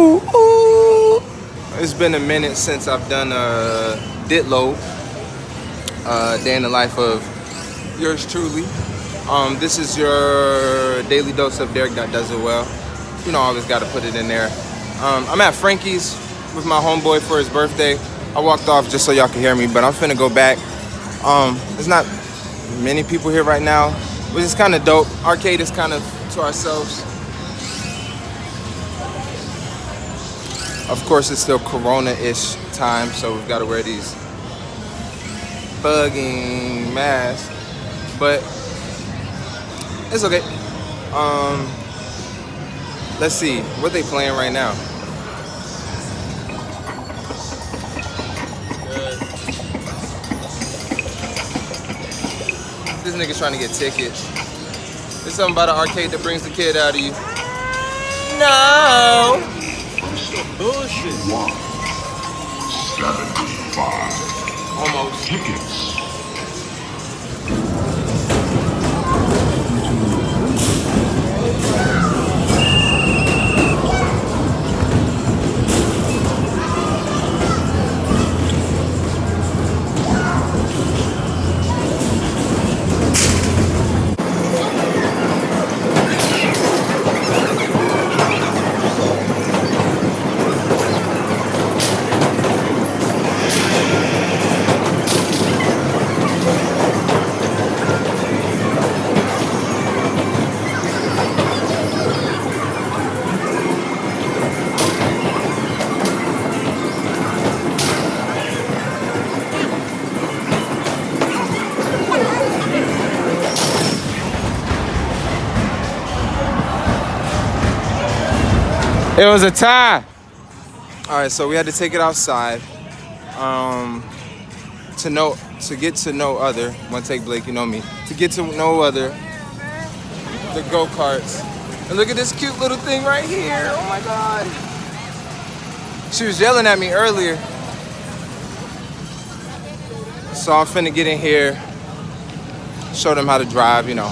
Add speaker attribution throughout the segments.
Speaker 1: Ooh, ooh. It's been a minute since I've done a DITLOD, day in the life of yours truly. This is your daily dose of Derek.DoesItWell. You know, I always got to put it in there. I'm at Frankie's with my homeboy for his birthday. I walked off just so y'all can hear me, but I'm finna go back. There's not many people here right now, which is kind of dope. Arcade is kind of to ourselves. Of course, it's still Corona-ish time, so we've got to wear these bugging masks, but it's okay. Let's see, what they playing right now? This nigga's trying to get tickets. There's something about an arcade that brings the kid out of you. No! Bullshit.
Speaker 2: 175.
Speaker 1: Almost.
Speaker 2: Tickets.
Speaker 1: It was a tie. All right, so we had to take it outside. To get to no other. One take, Blake, you know me. To get to no other. The go-karts. And look at this cute little thing right here. Oh my God. She was yelling at me earlier. So I'm finna get in here, show them how to drive, you know.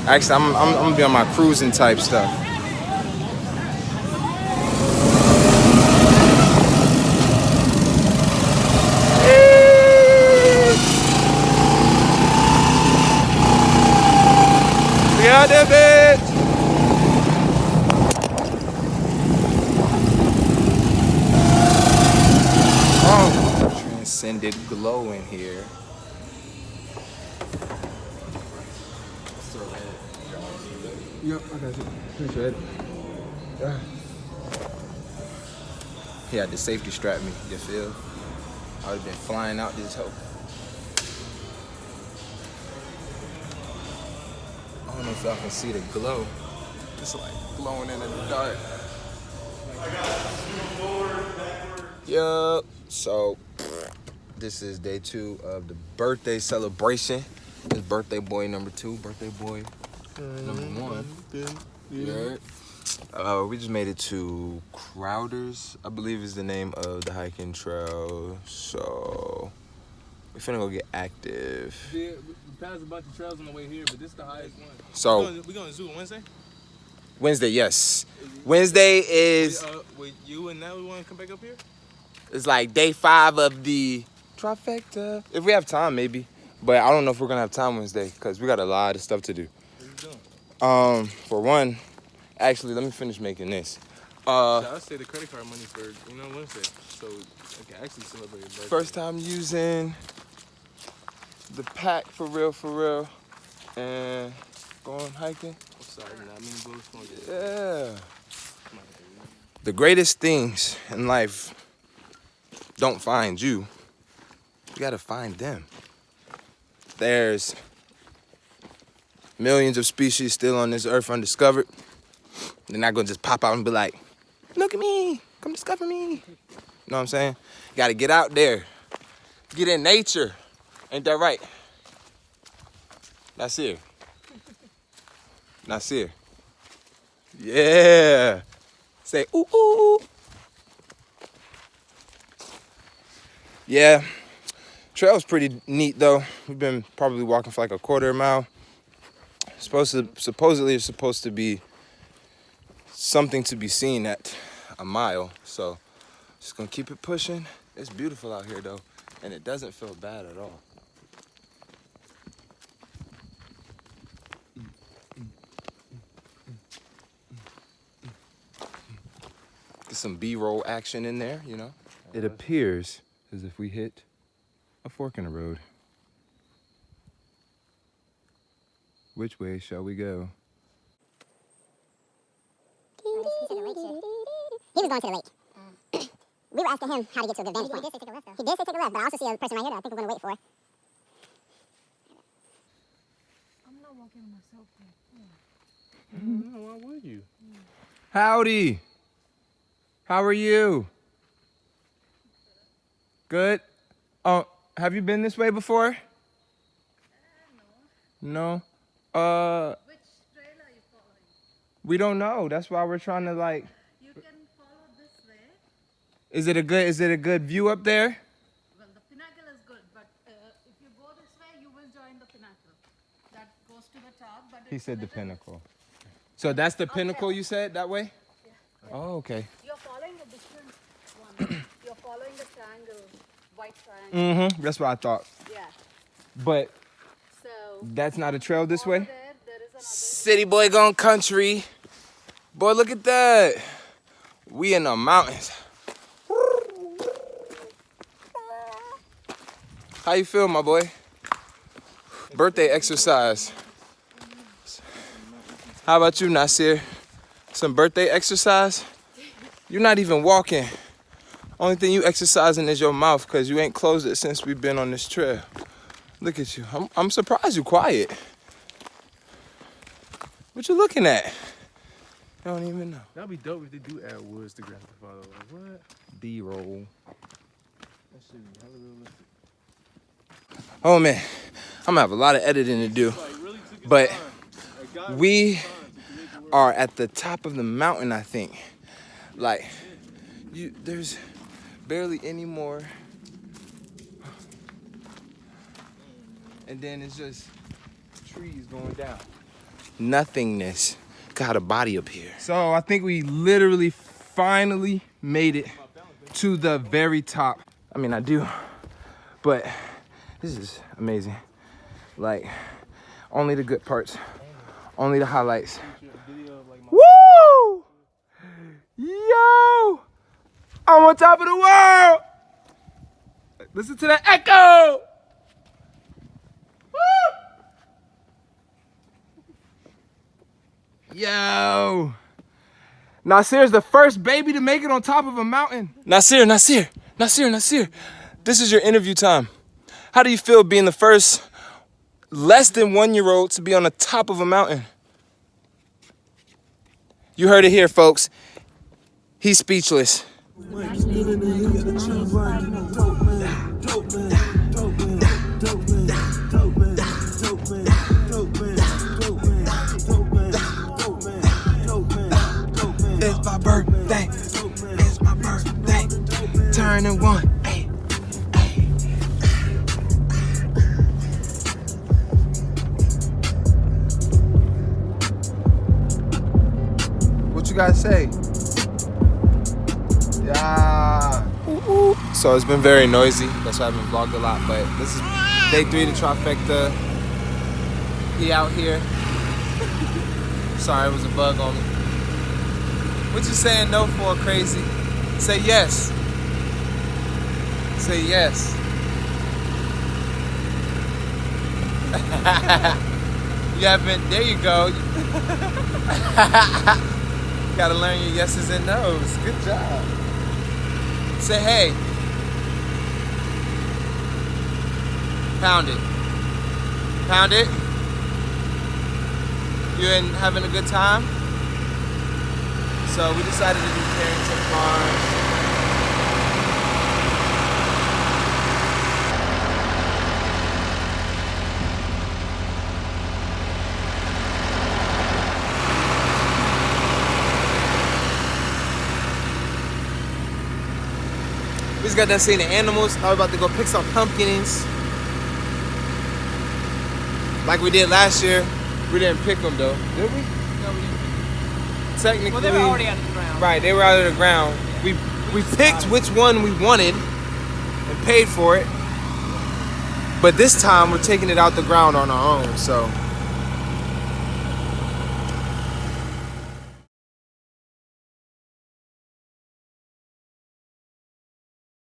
Speaker 1: Actually, I'm gonna be on my cruising type stuff. Yeah, that bitch. Oh, transcended glow in here. Yep, I got you. Appreciate it. He had to safety strap me, you feel? I would have been flying out this hoe. I don't know if y'all can see the glow. It's like glowing in the dark. Yup. So this is day 2 of the birthday celebration. This birthday boy number 2, birthday boy number 1. Yeah. We just made it to Crowders, I believe is the name of the hiking trail. So we finna go get active.
Speaker 3: Yeah, we passed a bunch of trails on the way here, but this is the highest one.
Speaker 1: So
Speaker 3: we going to zoo Wednesday?
Speaker 1: Wednesday, yes. Wednesday is
Speaker 3: With you and now we want to come back up here?
Speaker 1: it's like day 5 of the trifecta. If we have time, maybe. But I don't know if we're gonna have time Wednesday because we got a lot of stuff to do.
Speaker 3: What are you doing?
Speaker 1: For one, actually, let me finish making this.
Speaker 3: I'll say the credit card money for Wednesday, so I can actually celebrate your birthday.
Speaker 1: First time using the pack for real, and going hiking.
Speaker 3: I'm sorry, not many bullets going to get.
Speaker 1: Yeah. The greatest things in life don't find you. You gotta find them. There's millions of species still on this earth undiscovered. They're not gonna just pop out and be like, look at me, come discover me. You know what I'm saying? You gotta get out there, get in nature. Ain't that right? Nasir. Nasir. Yeah. Say, ooh, ooh, ooh. Yeah. Trail's pretty neat though. We've been probably walking for like a quarter mile. Supposedly it's supposed to be something to be seen at. a mile. So just gonna keep it pushing. It's beautiful out here though, and it doesn't feel bad at all. Get some B-roll action in there, you know. It appears as if we hit a fork in the road. Which way shall we go?
Speaker 2: He was going to the lake. We were asking him how to get to a good vantage point. He did say take a left, though. He did say take a left, but I also see a person right here that I think we're going to wait for.
Speaker 4: I'm not walking myself there.
Speaker 3: No, why would you?
Speaker 1: Howdy. How are you? Good. Oh, have you been this way before? No.
Speaker 4: Which trail are you following?
Speaker 1: We don't know. That's why we're trying to like.
Speaker 4: You can follow this way.
Speaker 1: Is it a good view up there?
Speaker 4: Well, the pinnacle is good, but if you go this way, you will join the pinnacle. That goes to the top, but
Speaker 1: He
Speaker 4: it's
Speaker 1: said the
Speaker 4: little-
Speaker 1: pinnacle. So that's the pinnacle you said that way?
Speaker 4: Yeah.
Speaker 1: Oh, okay.
Speaker 4: You're following a different one. You're following the triangle, white triangle.
Speaker 1: Mm-hmm. That's what I thought.
Speaker 4: Yeah.
Speaker 1: But
Speaker 4: So
Speaker 1: that's not a trail this way?
Speaker 4: over there is another.
Speaker 1: City boy gone country. Boy, look at that. We in the mountains. How you feel, my boy? Birthday exercise. How about you, Nasir? Some birthday exercise? You're not even walking. Only thing you exercising is your mouth because you ain't closed it since we've been on this trail. Look at you. I'm surprised you quiet. What you looking at? I don't even know.
Speaker 3: That'd be dope if they do add woods to graphify though. Like, what?
Speaker 1: B-roll.
Speaker 3: That should be hella realistic.
Speaker 1: Oh man, I'm gonna have a lot of editing to do.
Speaker 3: Like, really took his
Speaker 1: But
Speaker 3: time. Like, God
Speaker 1: we
Speaker 3: really took his time to create the world.
Speaker 1: are at the top of the mountain, I think. Like, there's barely any more. And then it's just trees going down. Nothingness. Got a body up here. So I think we literally finally made it to the very top. I mean, I do, but this is amazing. Like, only the good parts, only the highlights. Woo! Yo! I'm on top of the world! Listen to that echo! Woo! Yo! Nasir's the first baby to make it on top of a mountain. Nasir. This is your interview time. How do you feel being the first less than 1-year-old to be on the top of a mountain? You heard it here, folks. He's speechless. It's my birthday. It's my birthday. Turning 1. Hey. What you guys say? Yeah. Ooh. So it's been very noisy. That's why I haven't vlogged a lot. But this is day 3 to trifecta. He out here. Sorry, it was a bug on me. What you saying no for, crazy? Say yes. Say yes. You haven't, there you go. Gotta learn your yeses and nos. Good job. Say hey. Pound it. Pound it. You in having a good time? So we decided to do Carrington Farms. We just got done seeing the animals. I was about to go pick some pumpkins. Like we did last year. We didn't pick them though. Did we? No, we didn't. technically.
Speaker 5: Well, they were already out of the ground.
Speaker 1: Right, they were out of the ground. We picked which one we wanted and paid for it. But this time we're taking it out the ground on our own. So